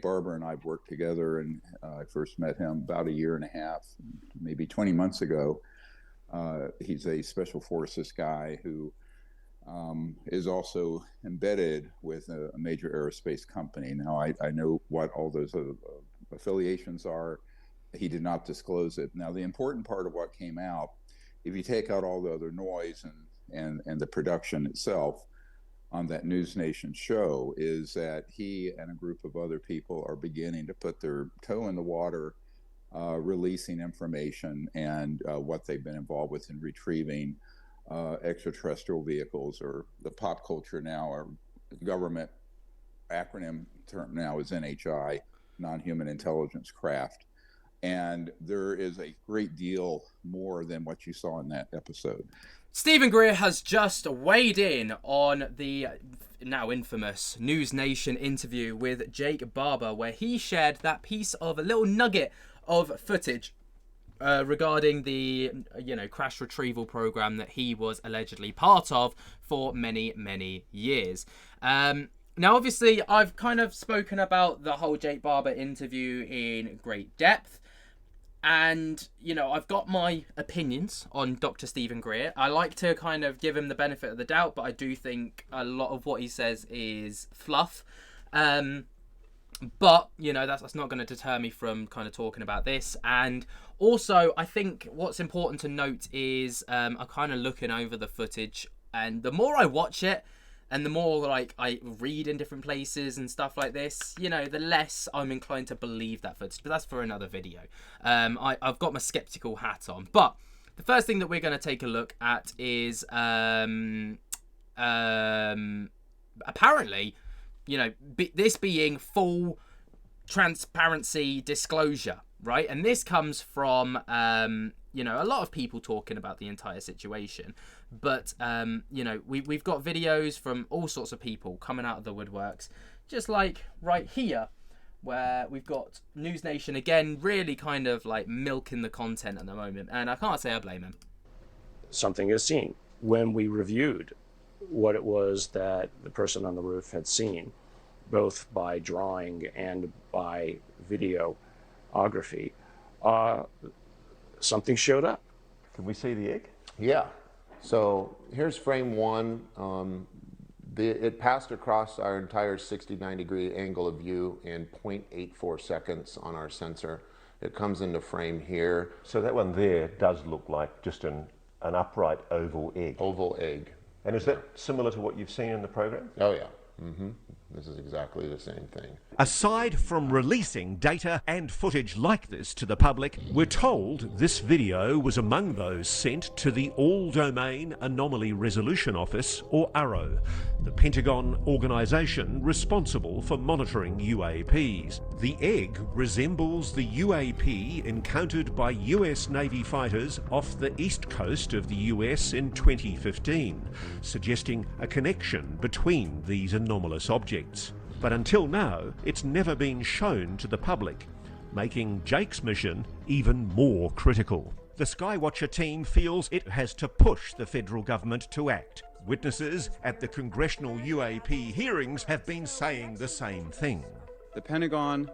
Barber and I've worked together, and I first met him about a year and a half, maybe 20 months ago. He's a special forces guy who is also embedded with a major aerospace company. Now, I know what all those affiliations are. He did not disclose it. Now, the important part of what came out, if you take out all the other noise and the production itself on that News Nation show, is that he and a group of other people are beginning to put their toe in the water, releasing information and what they've been involved with in retrieving extraterrestrial vehicles, or the pop culture now, or government acronym term now is NHI, non-human intelligence craft. And there is a great deal more than what you saw in that episode. Stephen Greer has just weighed in on the now infamous News Nation interview with Jake Barber, where he shared that piece of a little nugget of footage regarding the crash retrieval program that he was allegedly part of for many, many years. Now, obviously, I've kind of spoken about the whole Jake Barber interview in great depth. And, I've got my opinions on Dr. Stephen Greer. I like to kind of give him the benefit of the doubt, but I do think a lot of what he says is fluff. But, that's not going to deter me from kind of talking about this. And also, I think what's important to note is I'm kind of looking over the footage. And the more I watch it, and the more I read in different places and stuff like this, the less I'm inclined to believe that footage. But that's for another video. I've got my skeptical hat on. But the first thing that we're going to take a look at is apparently, this being full transparency disclosure, right? And this comes from a lot of people talking about the entire situation. But, we've got videos from all sorts of people coming out of the woodworks, just like right here, where we've got News Nation again, really kind of like milking the content at the moment. And I can't say I blame him. Something is seen. When we reviewed what it was that the person on the roof had seen, both by drawing and by videography, something showed up. Can we see the egg? Yeah. So here's frame one. It passed across our entire 69-degree angle of view in 0.84 seconds on our sensor. It comes into frame here. So that one there does look like just an upright oval egg. Oval egg. And is that similar to what you've seen in the program? Oh, yeah. This is exactly the same thing. Aside from releasing data and footage like this to the public, we're told this video was among those sent to the All-Domain Anomaly Resolution Office, or AARO, the Pentagon organisation responsible for monitoring UAPs. The egg resembles the UAP encountered by US Navy fighters off the east coast of the US in 2015, suggesting a connection between these anomalous objects. But until now, it's never been shown to the public, making Jake's mission even more critical. The Skywatcher team feels it has to push the federal government to act. Witnesses at the congressional UAP hearings have been saying the same thing. The Pentagon,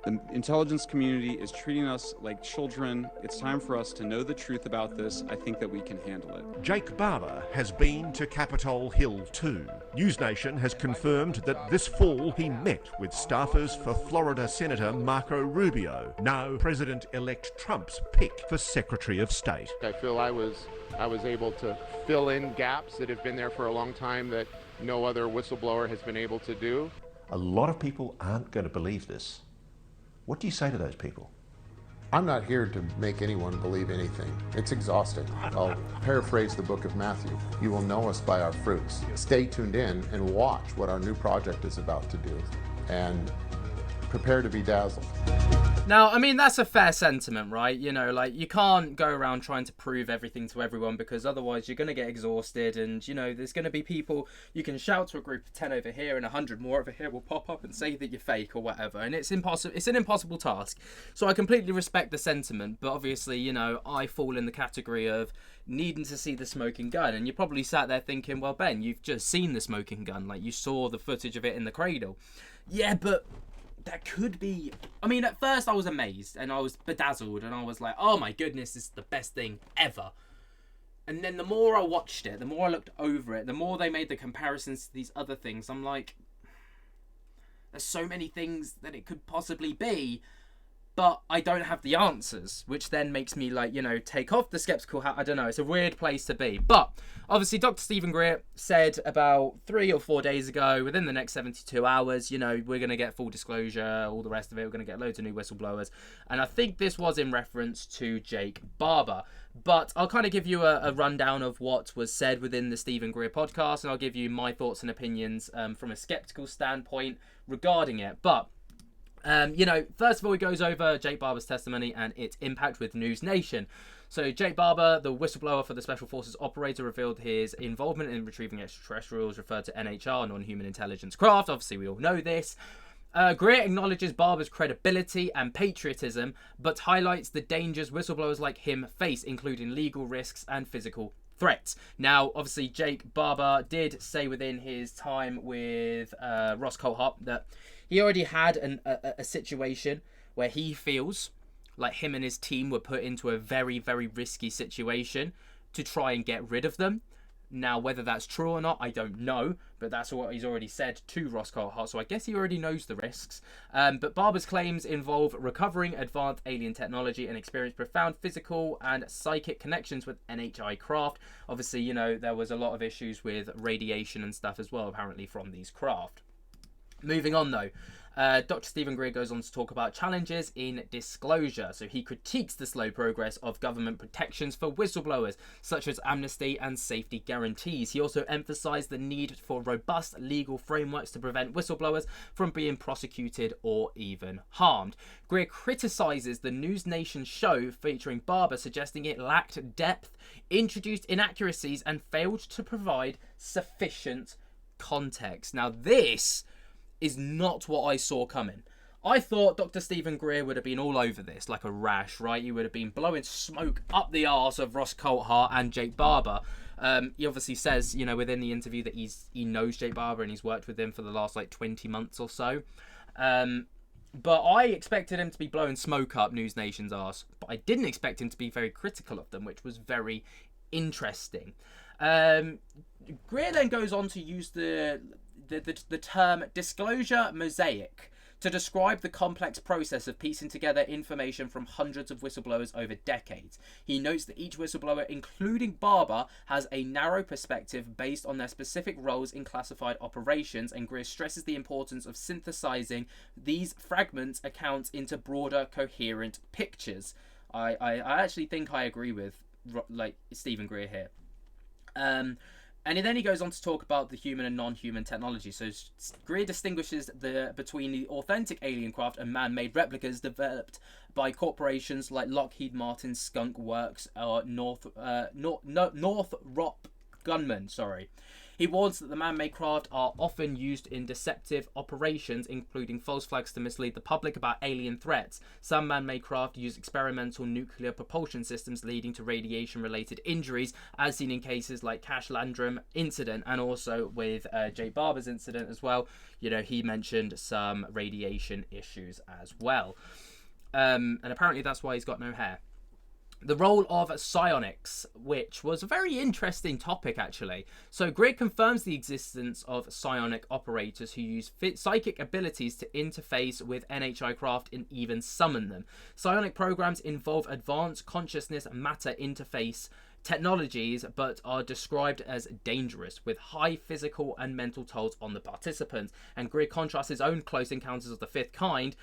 the intelligence community is treating us like children. It's time for us to know the truth about this. I think that we can handle it. Jake Barber has been to Capitol Hill too. News Nation has confirmed that this fall he met with staffers for Florida Senator Marco Rubio, now President-elect Trump's pick for Secretary of State. I feel I was able to fill in gaps that have been there for a long time that no other whistleblower has been able to do. A lot of people aren't going to believe this. What do you say to those people? I'm not here to make anyone believe anything. It's exhausting. I'll paraphrase the book of Matthew. You will know us by our fruits. Stay tuned in and watch what our new project is about to do, and prepare to be dazzled. Now, I mean, that's a fair sentiment, right? You can't go around trying to prove everything to everyone, because otherwise you're going to get exhausted, and, there's going to be people, you can shout to a group of 10 over here and 100 more over here will pop up and say that you're fake or whatever, and it's impossible. It's an impossible task. So I completely respect the sentiment, but obviously, I fall in the category of needing to see the smoking gun, and you probably sat there thinking, well, Ben, you've just seen the smoking gun, like you saw the footage of it in the cradle. Yeah, but there could be... I mean, at first I was amazed and I was bedazzled and I was like, oh my goodness, this is the best thing ever. And then the more I watched it, the more I looked over it, the more they made the comparisons to these other things, I'm like, there's so many things that it could possibly be, but I don't have the answers, which then makes me, like, you know, take off the skeptical hat. I don't know, it's a weird place to be. But obviously Dr. Stephen Greer said about 3 or 4 days ago, within the next 72 hours, you know, we're going to get full disclosure, all the rest of it, we're going to get loads of new whistleblowers. And I think this was in reference to Jake Barber. But I'll kind of give you a rundown of what was said within the Stephen Greer podcast, and I'll give you my thoughts and opinions from a skeptical standpoint regarding it. But you know, first of all, he goes over Jake Barber's testimony and its impact with News Nation. So Jake Barber, the whistleblower for the Special Forces operator, revealed his involvement in retrieving extraterrestrials, referred to NHR, non-human intelligence craft. Obviously, we all know this. Greer acknowledges Barber's credibility and patriotism, but highlights the dangers whistleblowers like him face, including legal risks and physical threats. Now, obviously, Jake Barber did say within his time with Ross Coulthart that he already had a situation where he feels like him and his team were put into a very, very risky situation to try and get rid of them. Now, whether that's true or not, I don't know, but that's what he's already said to Ross Coulthart, so I guess he already knows the risks. But Barber's claims involve recovering advanced alien technology and experience profound physical and psychic connections with NHI craft. Obviously, you know, there was a lot of issues with radiation and stuff as well, apparently, from these craft. Moving on, though, Dr. Stephen Greer goes on to talk about challenges in disclosure. So he critiques the slow progress of government protections for whistleblowers, such as amnesty and safety guarantees. He also emphasised the need for robust legal frameworks to prevent whistleblowers from being prosecuted or even harmed. Greer criticises the News Nation show featuring Barber, suggesting it lacked depth, introduced inaccuracies, and failed to provide sufficient context. Now, this is not what I saw coming. I thought Dr. Stephen Greer would have been all over this like a rash, right? He would have been blowing smoke up the arse of Ross Coulthart and Jake Barber. He obviously says, you know, within the interview that he knows Jake Barber and he's worked with him for the last like 20 months or so. But I expected him to be blowing smoke up News Nation's arse, but I didn't expect him to be very critical of them, which was very interesting. Greer then goes on to use the term disclosure mosaic to describe the complex process of piecing together information from hundreds of whistleblowers over decades. He notes that each whistleblower, including Barber, has a narrow perspective based on their specific roles in classified operations, and Greer stresses the importance of synthesizing these fragment accounts into broader, coherent pictures. I actually think I agree with like Stephen Greer here. And then he goes on to talk about the human and non-human technology. So Greer distinguishes between the authentic alien craft and man-made replicas developed by corporations like Lockheed Martin, Skunk Works, or Northrop Grumman. He warns that the man-made craft are often used in deceptive operations, including false flags to mislead the public about alien threats. Some man-made craft use experimental nuclear propulsion systems, leading to radiation-related injuries, as seen in cases like Cash Landrum incident, and also with Jay Barber's incident as well. You know, he mentioned some radiation issues as well. And apparently that's why he's got no hair. The role of psionics, which was a very interesting topic, actually. So Greer confirms the existence of psionic operators who use psychic abilities to interface with NHI craft and even summon them. Psionic programs involve advanced consciousness matter interface technologies, but are described as dangerous, with high physical and mental tolls on the participants. And Greer contrasts his own Close Encounters of the Fifth Kind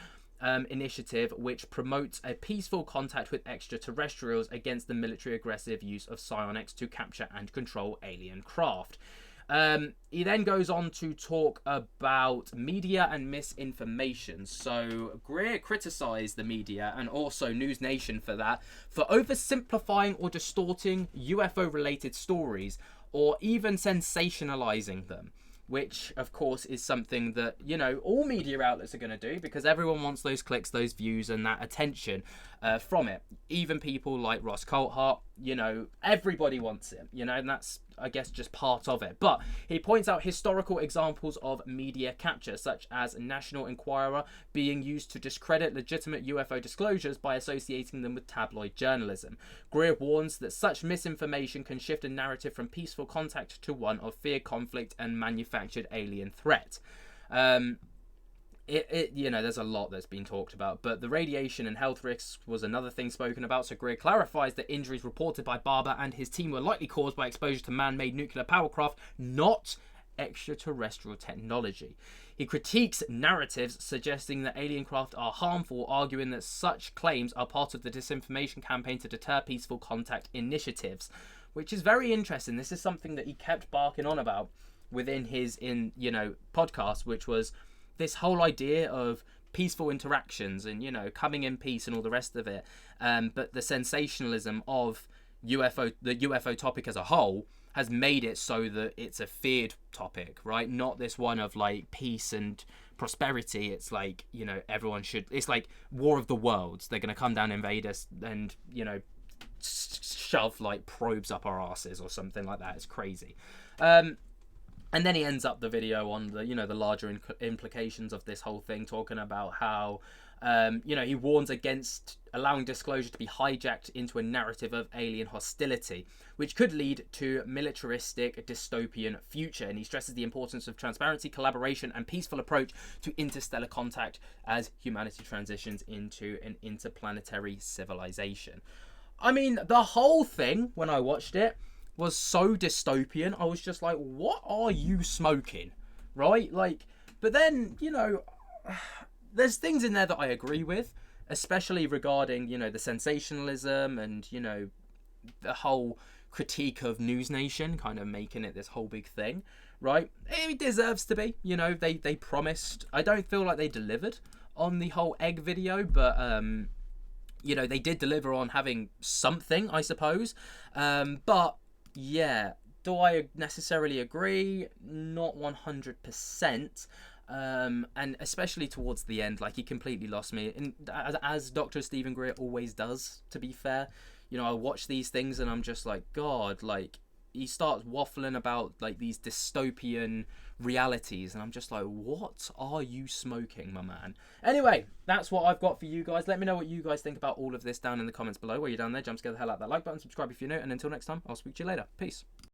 initiative, which promotes a peaceful contact with extraterrestrials, against the military aggressive use of psionics to capture and control alien craft. He then goes on to talk about media and misinformation. So Greer criticised the media and also News Nation for oversimplifying or distorting UFO-related stories, or even sensationalizing them, which, of course, is something that, you know, all media outlets are going to do, because everyone wants those clicks, those views, and that attention from it. Even people like Ross Coulthart, you know, everybody wants it, you know, and that's I guess, just part of it. But he points out historical examples of media capture, such as National Enquirer being used to discredit legitimate UFO disclosures by associating them with tabloid journalism. Greer warns that such misinformation can shift a narrative from peaceful contact to one of fear, conflict, and manufactured alien threat. There's a lot that's been talked about, but the radiation and health risks was another thing spoken about. So Greer clarifies that injuries reported by Barber and his team were likely caused by exposure to man-made nuclear power craft, not extraterrestrial technology. He critiques narratives suggesting that alien craft are harmful, arguing that such claims are part of the disinformation campaign to deter peaceful contact initiatives, which is very interesting. This is something that he kept barking on about within his podcast, which was this whole idea of peaceful interactions and, coming in peace and all the rest of it. But the sensationalism of the UFO topic as a whole has made it so that it's a feared topic, right? Not this one of like peace and prosperity. It's like, everyone should, it's like War of the Worlds. They're going to come down, invade us and, shove like probes up our asses or something like that. It's crazy. And then he ends up the video on the, the larger implications of this whole thing, talking about how, he warns against allowing disclosure to be hijacked into a narrative of alien hostility, which could lead to militaristic dystopian future. And he stresses the importance of transparency, collaboration, and peaceful approach to interstellar contact as humanity transitions into an interplanetary civilization. I mean, the whole thing, when I watched it, was so dystopian. I was just like, what are you smoking? Right? Like, but then, there's things in there that I agree with, especially regarding, the sensationalism and, the whole critique of News Nation, kind of making it this whole big thing, right? It deserves to be, they promised. I don't feel like they delivered on the whole egg video, but, they did deliver on having something, I suppose. But yeah, do I necessarily agree? Not 100%. And especially towards the end, like, he completely lost me. And as Dr. Stephen Greer always does, to be fair, I watch these things and I'm just like, God, like, he starts waffling about like these dystopian realities and I'm just like, what are you smoking, my man? Anyway, that's what I've got for you guys. Let me know what you guys think about all of this down in the comments below. While you're down there, jump scare the hell out of that like button, subscribe if you're new, and until next time, I'll speak to you later. Peace.